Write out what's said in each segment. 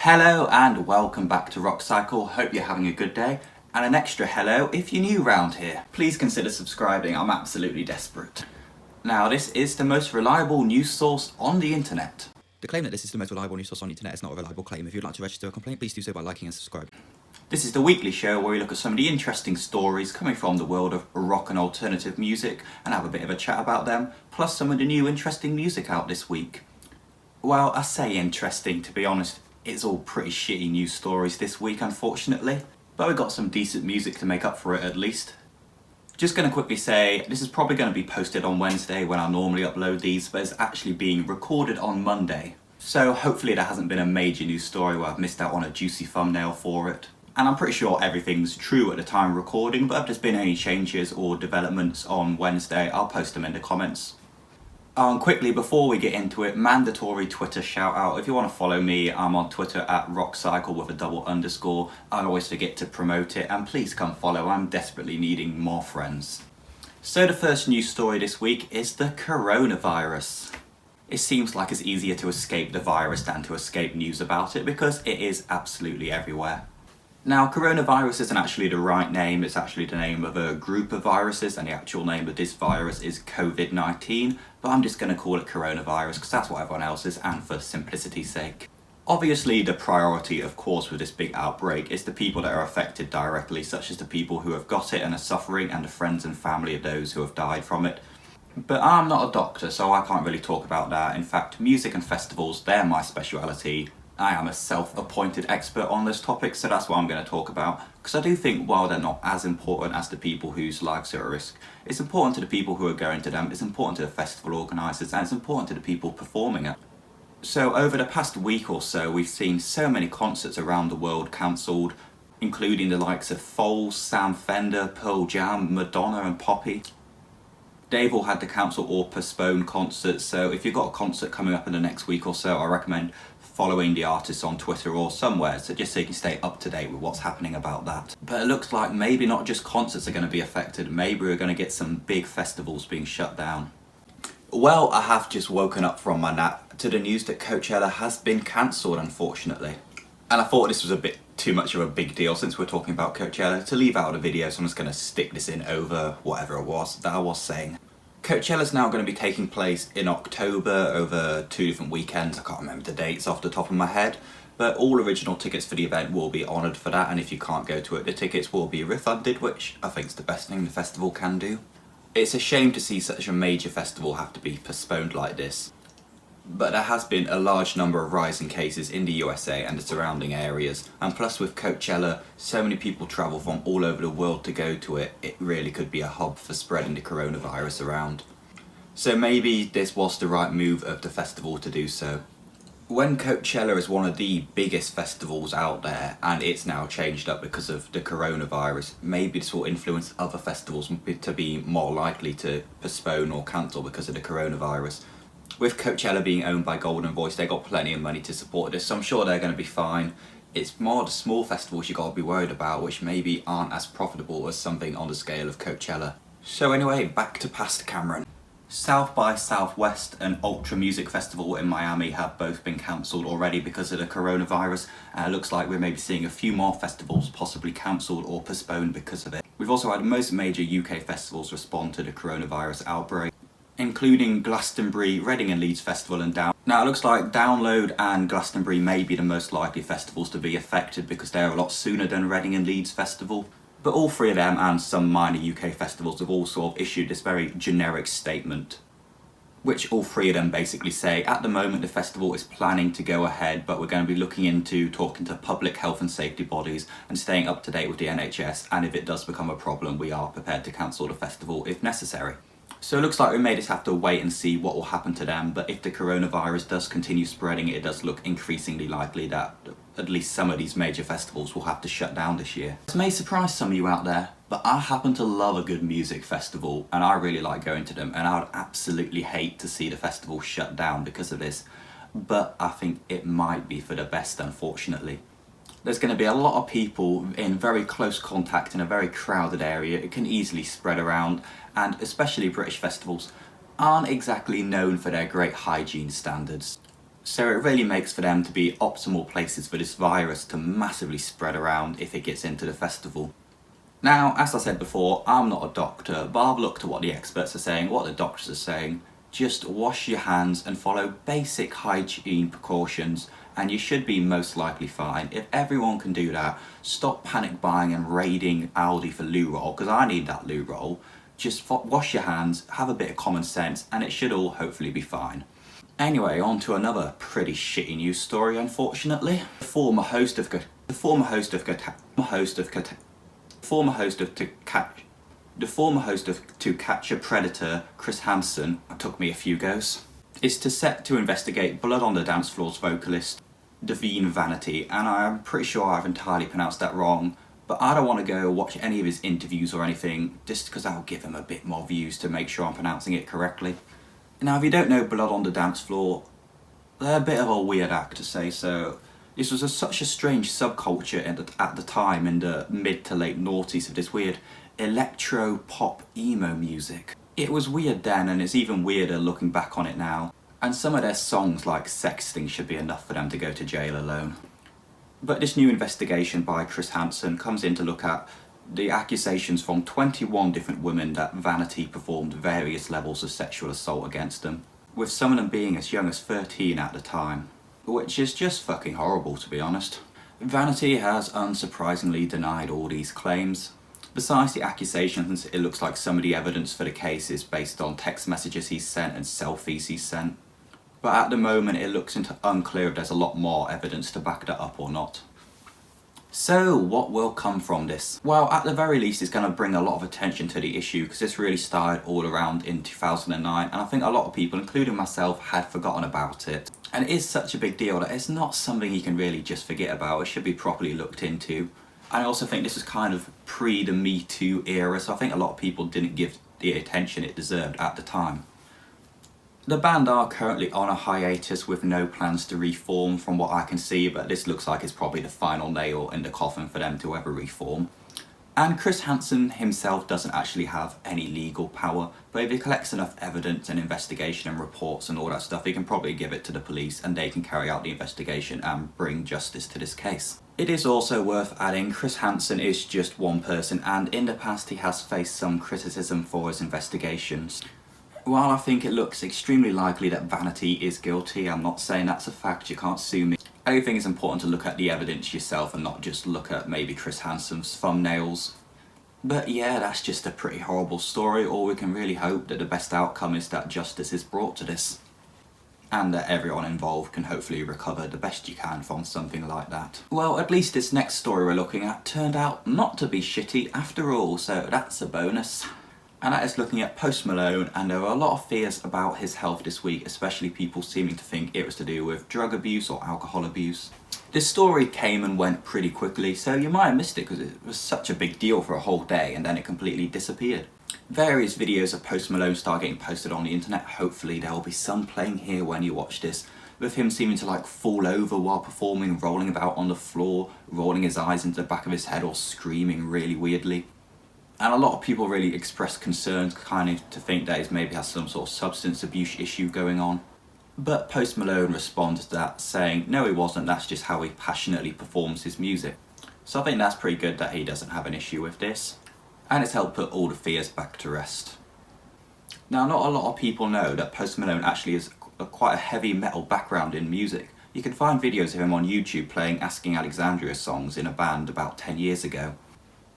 Hello and welcome back to Rock Cycle. Hope you're having a good day. And an extra hello if you're new round here. Please consider subscribing, I'm absolutely desperate. Now this is the most reliable news source on the internet. The claim that this is the most reliable news source on the internet is not a reliable claim. If you'd like to register a complaint, please do so by liking and subscribing. This is the weekly show where we look at some of the interesting stories coming from the world of rock and alternative music and have a bit of a chat about them, plus some of the new interesting music out this week. Well, I say interesting, to be honest. It's all pretty shitty news stories this week, unfortunately. But we got some decent music to make up for it, at least. Just going to quickly say, this is probably going to be posted on Wednesday when I normally upload these, but it's actually being recorded on Monday. So hopefully there hasn't been a major news story where I've missed out on a juicy thumbnail for it. And I'm pretty sure everything's true at the time of recording, but if there's been any changes or developments on Wednesday, I'll post them in the comments. Quickly, before we get into it, mandatory Twitter shout out. If you want to follow me, I'm on Twitter at rockcycle with a double underscore. I always forget to promote it, and please come follow. I'm desperately needing more friends. So the first news story this week is the coronavirus. It seems like it's easier to escape the virus than to escape news about it because it is absolutely everywhere. Now, coronavirus isn't actually the right name, it's actually the name of a group of viruses, and the actual name of this virus is COVID-19, but I'm just going to call it coronavirus because that's what everyone else is, and for simplicity's sake. Obviously, the priority, of course, with this big outbreak is the people that are affected directly, such as the people who have got it and are suffering, and the friends and family of those who have died from it. But I'm not a doctor, so I can't really talk about that. In fact, music and festivals, they're my speciality. I am a self-appointed expert on this topic, so that's what I'm going to talk about. Because I do think while they're not as important as the people whose lives are at risk, it's important to the people who are going to them, it's important to the festival organisers, and it's important to the people performing it. So over the past week or so, we've seen so many concerts around the world cancelled, including the likes of Foles, Sam Fender, Pearl Jam, Madonna and Poppy. They've all had to cancel or postpone concerts, so if you've got a concert coming up in the next week or so, I recommend following the artists on Twitter or somewhere, so just so you can stay up to date with what's happening about that. But it looks like maybe not just concerts are going to be affected, maybe we're going to get some big festivals being shut down. Well, I have just woken up from my nap to the news that Coachella has been cancelled, unfortunately. And I thought this was a bit too much of a big deal since we're talking about Coachella to leave out a video, so I'm just going to stick this in over whatever it was that I was saying. Coachella's now going to be taking place in October over 2 different weekends. I can't remember the dates off the top of my head, but all original tickets for the event will be honoured for that, and if you can't go to it, the tickets will be refunded, which I think is the best thing the festival can do. It's a shame to see such a major festival have to be postponed like this, but there has been a large number of rising cases in the USA and the surrounding areas, and plus with Coachella, so many people travel from all over the world to go to it, it really could be a hub for spreading the coronavirus around. So maybe this was the right move of the festival to do so. When Coachella is one of the biggest festivals out there, and it's now changed up because of the coronavirus, maybe this will influence other festivals to be more likely to postpone or cancel because of the coronavirus. With Coachella being owned by Golden Voice, they got plenty of money to support this, so I'm sure they're going to be fine. It's more the small festivals you got to be worried about, which maybe aren't as profitable as something on the scale of Coachella. So anyway, back to past Cameron. South by Southwest and Ultra Music Festival in Miami have both been cancelled already because of the coronavirus, and it looks like we're maybe seeing a few more festivals possibly cancelled or postponed because of it. We've also had most major UK festivals respond to the coronavirus outbreak, including Glastonbury, Reading and Leeds Festival and Down. Now it looks like Download and Glastonbury may be the most likely festivals to be affected because they're a lot sooner than Reading and Leeds Festival. But all three of them and some minor UK festivals have all sort of issued this very generic statement, which all three of them basically say, at the moment the festival is planning to go ahead, but we're going to be looking into talking to public health and safety bodies and staying up to date with the NHS, and if it does become a problem, we are prepared to cancel the festival if necessary. So it looks like we may just have to wait and see what will happen to them, but if the coronavirus does continue spreading, it does look increasingly likely that at least some of these major festivals will have to shut down this year. This may surprise some of you out there, but I happen to love a good music festival and I really like going to them, and I would absolutely hate to see the festival shut down because of this, but I think it might be for the best, unfortunately. There's going to be a lot of people in very close contact in a very crowded area. It can easily spread around, and especially British festivals aren't exactly known for their great hygiene standards. So it really makes for them to be optimal places for this virus to massively spread around if it gets into the festival. Now, as I said before, I'm not a doctor, but I've looked at what the experts are saying, what the doctors are saying. Just wash your hands and follow basic hygiene precautions and you should be most likely fine. If everyone can do that, stop panic buying and raiding Aldi for loo roll, because I need that loo roll. Just wash your hands, have a bit of common sense, and it should all hopefully be fine. Anyway, on to another pretty shitty news story, unfortunately. The former host of To Catch a Predator, Chris Hansen, it took me a few goes, is set to investigate Blood on the Dance Floor's vocalist, Dahvie Vanity, and I'm pretty sure I've entirely pronounced that wrong, but I don't want to go watch any of his interviews or anything, just because that'll give him a bit more views to make sure I'm pronouncing it correctly. Now, if you don't know Blood on the Dance Floor, they're a bit of a weird act to say so. This was such a strange subculture at the time in the mid to late noughties of this weird electro-pop emo music. It was weird then and it's even weirder looking back on it now. And some of their songs like Sexting should be enough for them to go to jail alone. But this new investigation by Chris Hansen comes in to look at the accusations from 21 different women that Vanity performed various levels of sexual assault against them, with some of them being as young as 13 at the time, which is just fucking horrible to be honest. Vanity has unsurprisingly denied all these claims. Besides the accusations, it looks like some of the evidence for the case is based on text messages he's sent and selfies he's sent. But at the moment it looks unclear if there's a lot more evidence to back that up or not. So what will come from this? Well, at the very least it's going to bring a lot of attention to the issue because this really started all around in 2009 and I think a lot of people, including myself, had forgotten about it. And it is such a big deal that it's not something you can really just forget about, it should be properly looked into. I also think this was kind of pre the Me Too era, so I think a lot of people didn't give the attention it deserved at the time. The band are currently on a hiatus with no plans to reform from what I can see, but this looks like it's probably the final nail in the coffin for them to ever reform. And Chris Hansen himself doesn't actually have any legal power, but if he collects enough evidence and investigation and reports and all that stuff, he can probably give it to the police and they can carry out the investigation and bring justice to this case. It is also worth adding, Chris Hansen is just one person and in the past he has faced some criticism for his investigations. While I think it looks extremely likely that Vanity is guilty, I'm not saying that's a fact, you can't sue me. I do think it's important to look at the evidence yourself and not just look at maybe Chris Hansen's thumbnails. But yeah, that's just a pretty horrible story. All we can really hope that the best outcome is that justice is brought to this. And that everyone involved can hopefully recover the best you can from something like that. Well, at least this next story we're looking at turned out not to be shitty after all, so that's a bonus. And that is looking at Post Malone, and there are a lot of fears about his health this week, especially people seeming to think it was to do with drug abuse or alcohol abuse. This story came and went pretty quickly, so you might have missed it because it was such a big deal for a whole day and then it completely disappeared. Various videos of Post Malone start getting posted on the internet, hopefully there will be some playing here when you watch this, with him seeming to like fall over while performing, rolling about on the floor, rolling his eyes into the back of his head or screaming really weirdly. And a lot of people really expressed concerns, kind of to think that he maybe has some sort of substance abuse issue going on. But Post Malone responded to that saying, no he wasn't, that's just how he passionately performs his music. So I think that's pretty good that he doesn't have an issue with this. And it's helped put all the fears back to rest. Now, not a lot of people know that Post Malone actually has quite a heavy metal background in music. You can find videos of him on YouTube playing Asking Alexandria songs in a band about 10 years ago.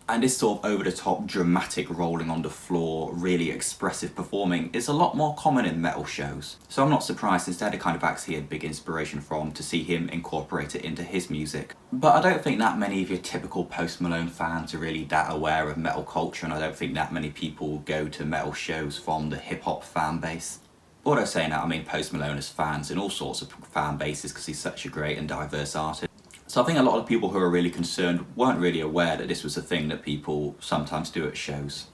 And this sort of over-the-top dramatic rolling on the floor, really expressive performing is a lot more common in metal shows. So I'm not surprised, since they're the kind of acts he had big inspiration from, to see him incorporate it into his music. But I don't think that many of your typical Post Malone fans are really that aware of metal culture, and I don't think that many people go to metal shows from the hip-hop fan base. Although saying that, I mean Post Malone has fans in all sorts of fan bases because he's such a great and diverse artist. So I think a lot of people who are really concerned weren't really aware that this was a thing that people sometimes do at shows.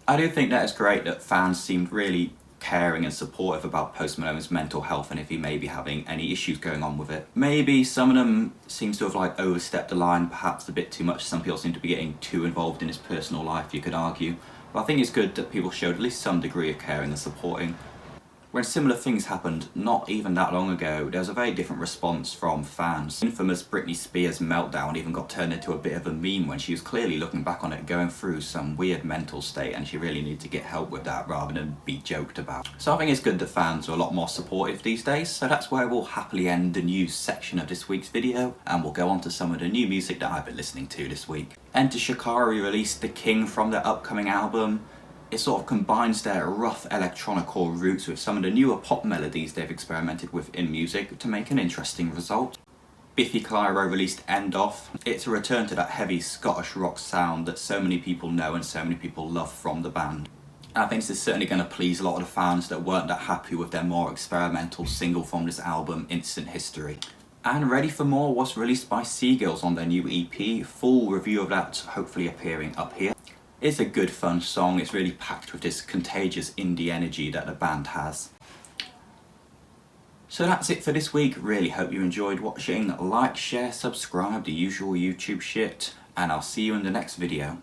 I do think that it's great that fans seemed really caring and supportive about Post Malone's mental health and if he may be having any issues going on with it. Maybe some of them seems to have like overstepped the line perhaps a bit too much. Some people seem to be getting too involved in his personal life, you could argue. But I think it's good that people showed at least some degree of caring and supporting. When similar things happened not even that long ago, there was a very different response from fans. Infamous Britney Spears meltdown even got turned into a bit of a meme when she was clearly looking back on it going through some weird mental state, and she really needed to get help with that rather than be joked about. So I think it's good that fans are a lot more supportive these days, so that's where we'll happily end the news section of this week's video, and we'll go on to some of the new music that I've been listening to this week. Enter Shikari released The King from their upcoming album. It sort of combines their rough electronic-core roots with some of the newer pop melodies they've experimented with in music to make an interesting result. Biffy Clyro released End Off. It's a return to that heavy Scottish rock sound that so many people know and so many people love from the band. And I think this is certainly going to please a lot of the fans that weren't that happy with their more experimental single from this album, Instant History. And Ready for More was released by Seagulls on their new EP. Full review of that hopefully appearing up here. It's a good fun song, it's really packed with this contagious indie energy that the band has. So that's it for this week, really hope you enjoyed watching. Like, share, subscribe, the usual YouTube shit, and I'll see you in the next video.